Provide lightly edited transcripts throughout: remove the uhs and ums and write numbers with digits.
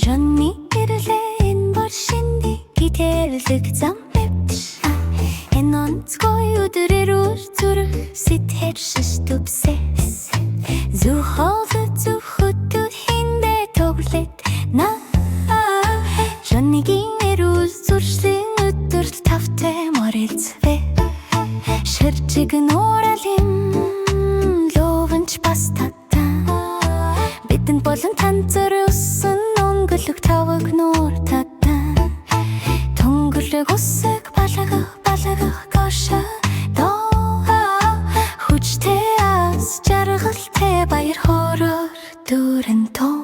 Johnny iрлээ энэ бор шинди гитэрэлэг зам бэвтш энэ онцгой өдрээр зүрх сэтгэл шиштүпсэс зүхол зүхөт хиндэ тоглет на Johnny-гийн эрүүл зуршлын өдөрт тавтай морилцвэ ширчиг нууралим ловонч бастата бидэнд болон танцор усан өнгөлөг таваг нуур татан төнгөлөг усэг балагах гоша хүчтэй ас жаргалтай баяр хороор дүүрэн тоо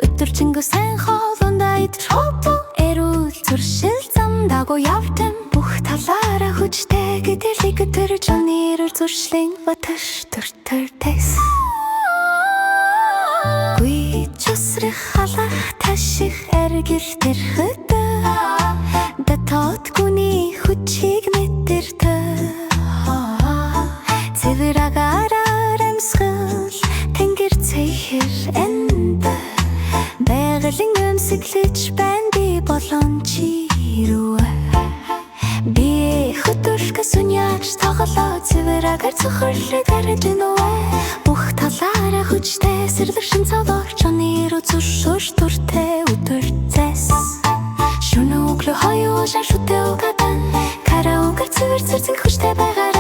өдөржингөө сайн хоолундаа идэрхопо эрүүл зуршил зам дагуу явтан бүх талаараа хүчтэй гэдэлийг өдөр Johnny-ээр зуршлын баташ төртэс гуй чусрах халах таших эргэл тэрхэд датот гүний хүчийг мэдэрдэг цэвэр агаараар амьсгал тэнгэр цэхэр энд байгалийн өмсөглөж байна би болон чи рүү би хөдөлгө сүньяж тоглоо цэвэр агаар цохирлыг аржинөө бүх талаараа хүчтэй сэрлэгшин цаваар Johnny руу зуршууш дүртэй өдөр зэс шүнө өглөө хоёу шашуутай угадан караоке цэвэр хүчтэй байгаар